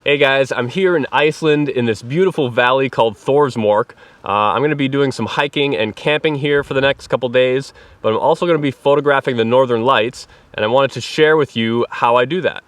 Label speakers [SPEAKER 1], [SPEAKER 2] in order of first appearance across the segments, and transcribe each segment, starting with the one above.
[SPEAKER 1] Hey guys, I'm here in Iceland in this beautiful valley called Thorsmork. I'm going to be doing some hiking and camping here for the next couple days, but I'm also going to be photographing the northern lights, and I wanted to share with you how I do that.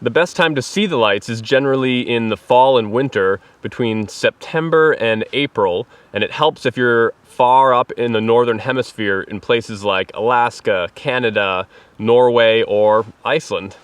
[SPEAKER 1] The best time to see the lights is generally in the fall and winter between September and April, and it helps if you're far up in the northern hemisphere in places like Alaska, Canada, Norway, or Iceland.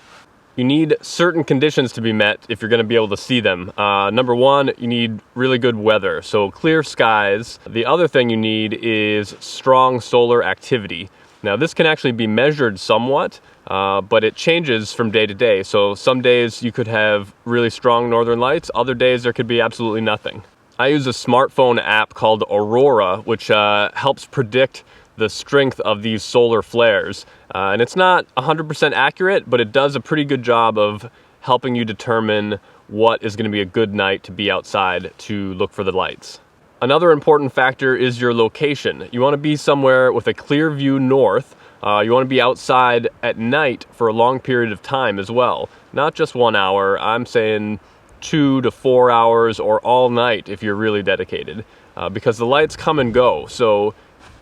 [SPEAKER 1] You need certain conditions to be met if you're going to be able to see them. Number one, you need really good weather, so clear skies. The other thing you need is strong solar activity. Now this can actually be measured somewhat, but it changes from day to day. So some days you could have really strong northern lights, other days there could be absolutely nothing. I use a smartphone app called Aurora, which helps predict the strength of these solar flares. And it's not 100% accurate, but it does a pretty good job of helping you determine what is going to be a good night to be outside to look for the lights. Another important factor is your location. You want to be somewhere with a clear view north. You want to be outside at night for a long period of time as well. Not just 1 hour, I'm saying 2 to 4 hours or all night if you're really dedicated. Because the lights come and go, so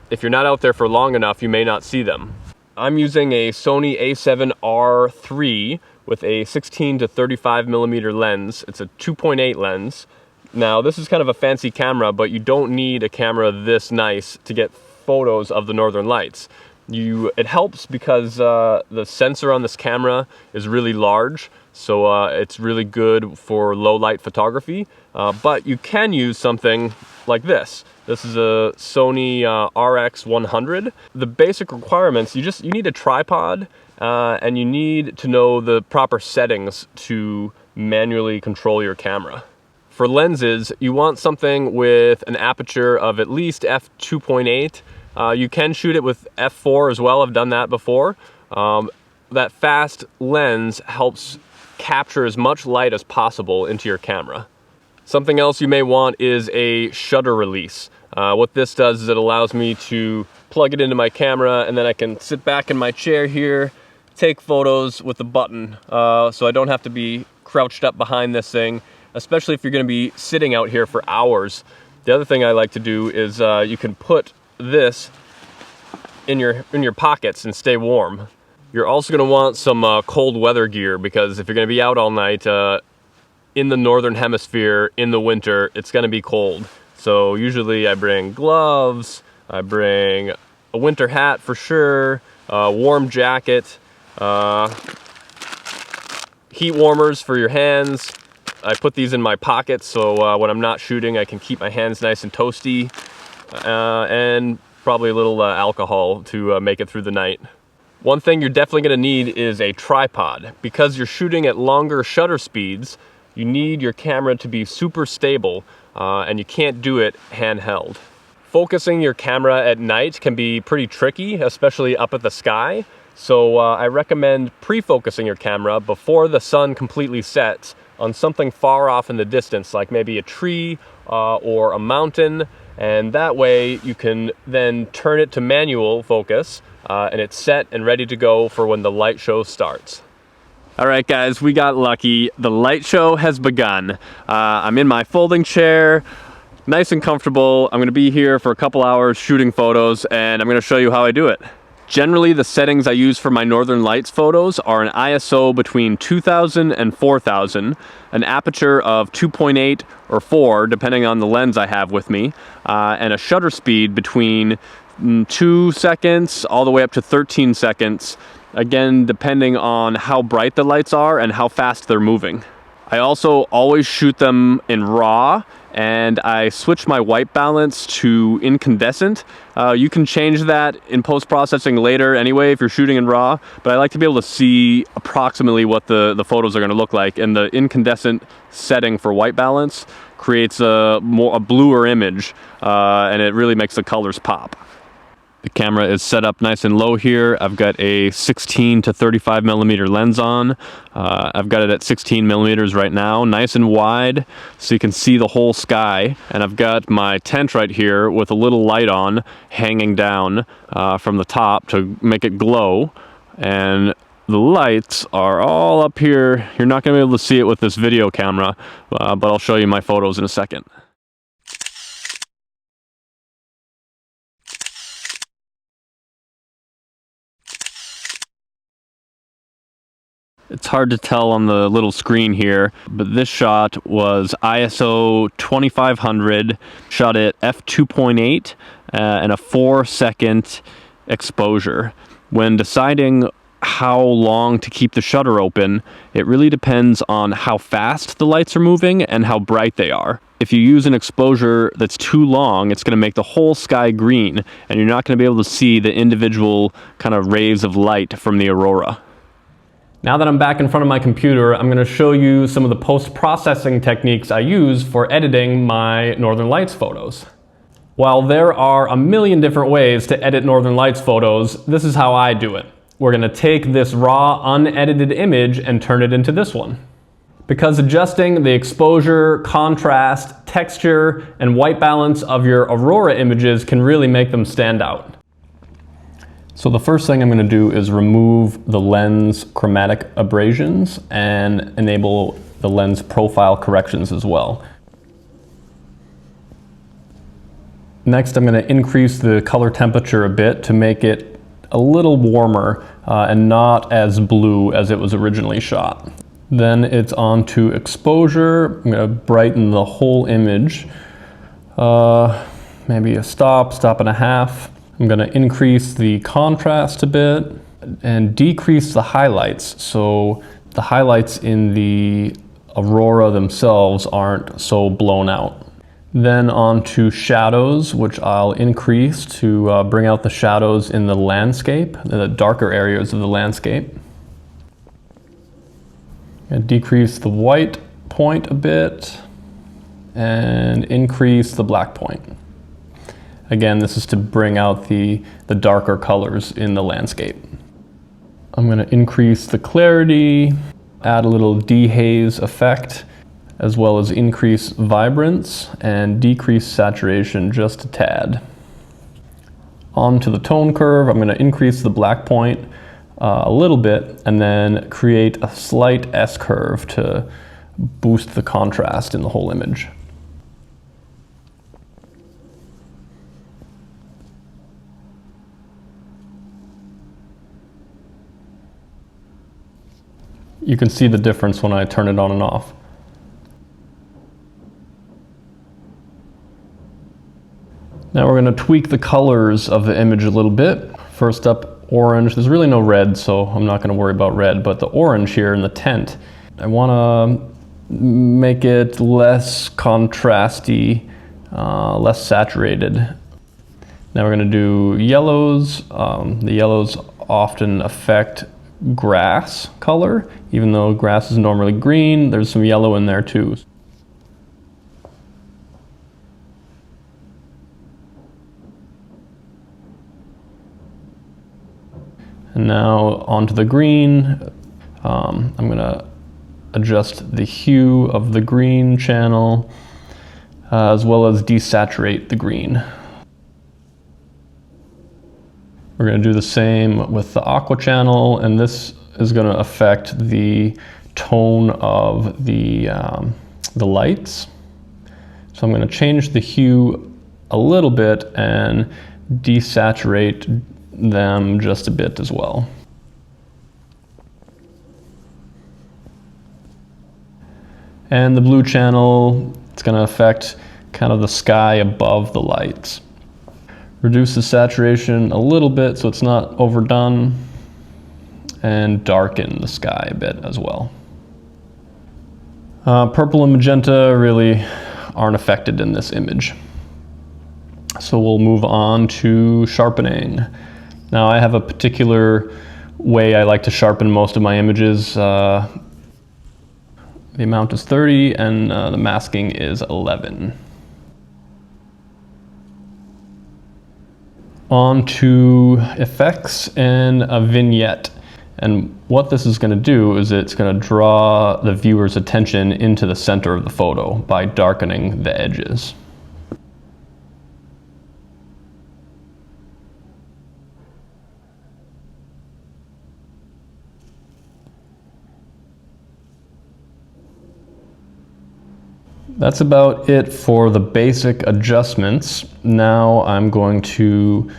[SPEAKER 1] if you're not out there for long enough, you may not see them. I'm using a Sony a7R III with a 16 to 35 millimeter lens. It's a 2.8 lens. Now this is kind of a fancy camera, but you don't need a camera this nice to get photos of the northern lights. It helps because the sensor on this camera is really large, so it's really good for low light photography, but you can use something like this. This is a Sony RX100. The basic requirements, you need a tripod and you need to know the proper settings to manually control your camera. For lenses, you want something with an aperture of at least f2.8. You can shoot it with f4 as well. I've done that before. That fast lens helps capture as much light as possible into your camera. Something else you may want is a shutter release. What this does is it allows me to plug it into my camera, and then I can sit back in my chair here, take photos with the button, so I don't have to be crouched up behind this thing, especially if you're going to be sitting out here for hours. The other thing I like to do is you can put this in your pockets and stay warm. You're also going to want some cold weather gear, because if you're going to be out all night in the northern hemisphere in the winter, it's going to be cold. So usually I bring gloves, I bring a winter hat for sure, a warm jacket, heat warmers for your hands. I put these in my pockets, so when I'm not shooting I can keep my hands nice and toasty, and probably a little alcohol to make it through the night. One thing you're definitely going to need is a tripod. Because you're shooting at longer shutter speeds, you need your camera to be super stable, and you can't do it handheld. Focusing your camera at night can be pretty tricky, especially up at the sky. So I recommend pre-focusing your camera before the sun completely sets on something far off in the distance, like maybe a tree or a mountain, and that way you can then turn it to manual focus, and it's set and ready to go for when the light show starts. Alright guys, we got lucky. The light show has begun. I'm in my folding chair, nice and comfortable. I'm going to be here for a couple hours shooting photos, and I'm going to show you how I do it. Generally, the settings I use for my northern lights photos are an ISO between 2000 and 4000, an aperture of 2.8 or 4, depending on the lens I have with me, and a shutter speed between 2 seconds all the way up to 13 seconds, again depending on how bright the lights are and how fast they're moving. I also always shoot them in RAW, and I switch my white balance to incandescent. You can change that in post-processing later anyway if you're shooting in RAW, but I like to be able to see approximately what the photos are going to look like, and the incandescent setting for white balance creates a bluer image, and it really makes the colors pop. The camera is set up nice and low here. I've got a 16 to 35 millimeter lens on. I've got it at 16 millimeters right now, nice and wide, so you can see the whole sky. And I've got my tent right here with a little light on, hanging down from the top to make it glow. And The lights are all up here. You're not going to be able to see it with this video camera, but I'll show you my photos in a second. It's hard to tell on the little screen here, but this shot was ISO 2500, shot at f2.8 and a 4-second exposure. When deciding how long to keep the shutter open, it really depends on how fast the lights are moving and how bright they are. If you use an exposure that's too long, it's going to make the whole sky green, and you're not going to be able to see the individual kind of rays of light from the aurora. Now that I'm back in front of my computer, I'm going to show you some of the post-processing techniques I use for editing my Northern Lights photos. While there are a million different ways to edit Northern Lights photos, this is how I do it. We're going to take this raw, unedited image and turn it into this one. Because adjusting the exposure, contrast, texture, and white balance of your Aurora images can really make them stand out. So the first thing I'm going to do is remove the lens chromatic abrasions and enable the lens profile corrections as well. Next, I'm going to increase the color temperature a bit to make it a little warmer and not as blue as it was originally shot. Then it's on to exposure. I'm going to brighten the whole image. Maybe a stop and a half. I'm going to increase the contrast a bit and decrease the highlights, so the highlights in the aurora themselves aren't so blown out. Then on to shadows, which I'll increase to bring out the shadows in the landscape, the darker areas of the landscape. And decrease the white point a bit and increase the black point. Again, this is to bring out the darker colors in the landscape. I'm going to increase the clarity, add a little dehaze effect, as well as increase vibrance and decrease saturation just a tad. On to the tone curve, I'm going to increase the black point a little bit and then create a slight S-curve to boost the contrast in the whole image. You can see the difference when I turn it on and off. Now we're going to tweak the colors of the image a little bit. First up, orange. There's really no red, so I'm not going to worry about red, but the orange here in the tent, I want to make it less contrasty, less saturated. Now we're going to do yellows. The yellows often affect grass color. Even though grass is normally green, there's some yellow in there too. And now onto the green. I'm going to adjust the hue of the green channel as well as desaturate the green. We're going to do the same with the aqua channel, and this is going to affect the tone of the lights. So I'm going to change the hue a little bit and desaturate them just a bit as well. And the blue channel, it's going to affect kind of the sky above the lights. Reduce the saturation a little bit so it's not overdone, and darken the sky a bit as well. Purple and magenta really aren't affected in this image. So we'll move on to sharpening. Now I have a particular way I like to sharpen most of my images. The amount is 30 and the masking is 11. On to effects and a vignette. And what this is going to do is it's going to draw the viewer's attention into the center of the photo by darkening the edges. That's about it for the basic adjustments. Now I'm going to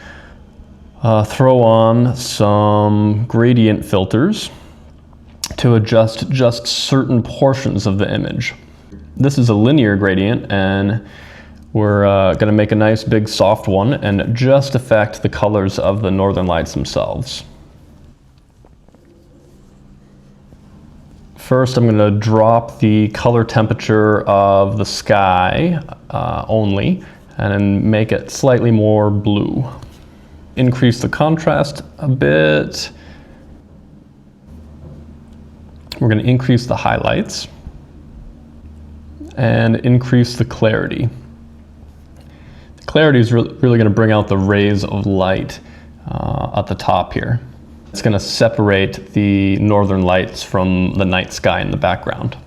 [SPEAKER 1] throw on some gradient filters to adjust just certain portions of the image. This is a linear gradient, and we're going to make a nice big soft one and just affect the colors of the northern lights themselves. First, I'm going to drop the color temperature of the sky only, and then make it slightly more blue. Increase the contrast a bit. We're going to increase the highlights and increase the clarity. The clarity is really going to bring out the rays of light at the top here. It's going to separate the northern lights from the night sky in the background.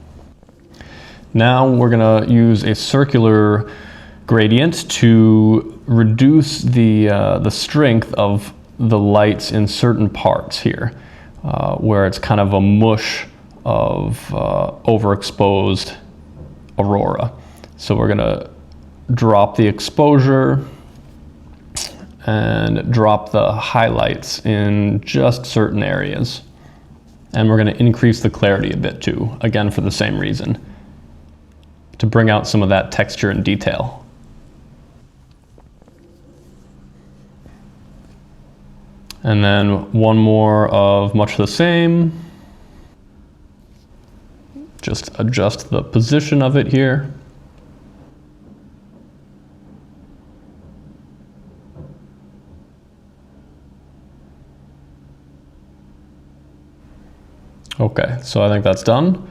[SPEAKER 1] Now we're going to use a circular gradient to reduce the strength of the lights in certain parts here, where it's kind of a mush of overexposed aurora. So we're going to drop the exposure and drop the highlights in just certain areas. And we're going to increase the clarity a bit too, again for the same reason, to bring out some of that texture and detail. And then one more of much the same. Just adjust the position of it here. Okay, so I think that's done.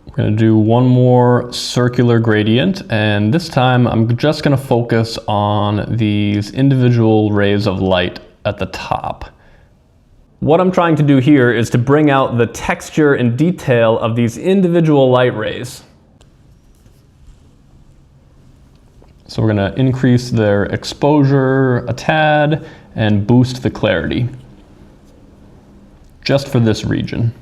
[SPEAKER 1] We're going to do one more circular gradient, and this time I'm just going to focus on these individual rays of light at the top. What I'm trying to do here is to bring out the texture and detail of these individual light rays. So we're going to increase their exposure a tad and boost the clarity just for this region.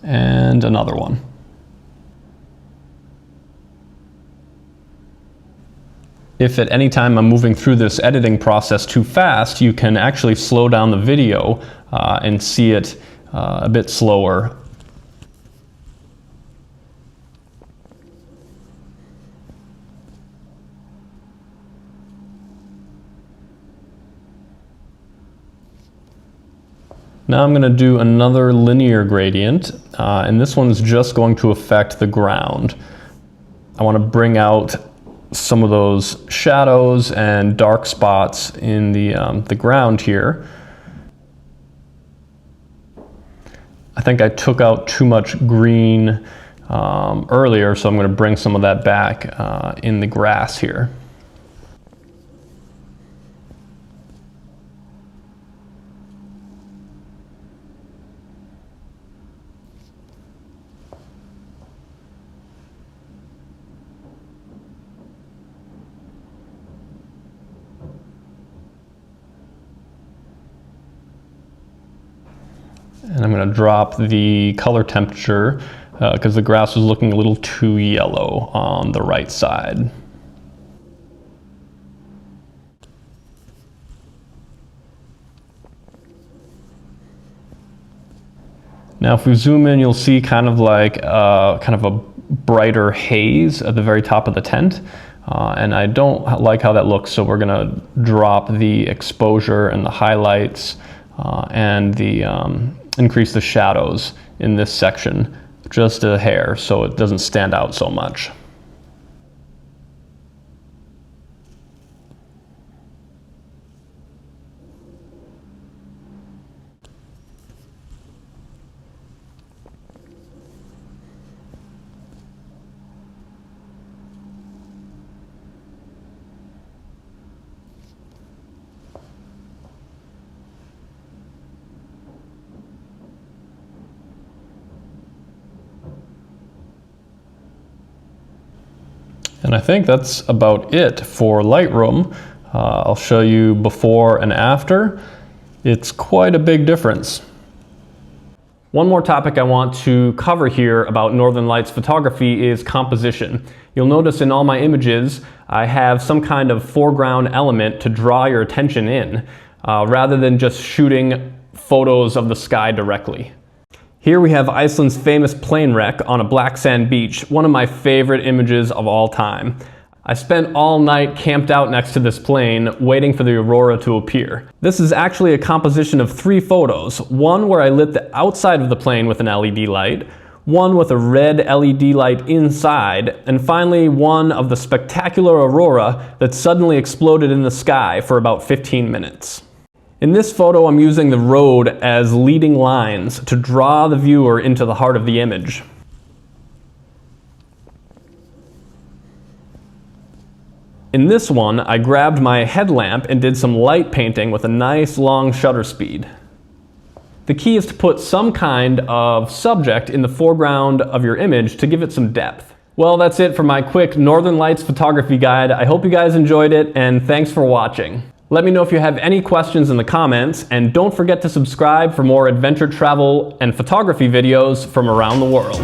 [SPEAKER 1] And another one. If at any time I'm moving through this editing process too fast, you can actually slow down the video and see it a bit slower. Now I'm going to do another linear gradient, and this one's just going to affect the ground. I want to bring out some of those shadows and dark spots in the ground here. I think I took out too much green earlier, so I'm going to bring some of that back in the grass here. And I'm going to drop the color temperature because the grass was looking a little too yellow on the right side. Now if we zoom in, you'll see kind of like kind of a brighter haze at the very top of the tent. And I don't like how that looks, so we're going to drop the exposure and the highlights and increase the shadows in this section just a hair so it doesn't stand out so much. And I think that's about it for Lightroom. I'll show you before and after. It's quite a big difference. One more topic I want to cover here about Northern Lights photography is composition. You'll notice in all my images I have some kind of foreground element to draw your attention in, rather than just shooting photos of the sky directly. Here we have Iceland's famous plane wreck on a black sand beach, one of my favorite images of all time. I spent all night camped out next to this plane waiting for the aurora to appear. This is actually a composition of 3 photos, one where I lit the outside of the plane with an LED light, one with a red LED light inside, and finally one of the spectacular aurora that suddenly exploded in the sky for about 15 minutes. In this photo, I'm using the road as leading lines to draw the viewer into the heart of the image. In this one, I grabbed my headlamp and did some light painting with a nice long shutter speed. The key is to put some kind of subject in the foreground of your image to give it some depth. Well, that's it for my quick Northern Lights photography guide. I hope you guys enjoyed it, and thanks for watching. Let me know if you have any questions in the comments, and don't forget to subscribe for more adventure travel and photography videos from around the world.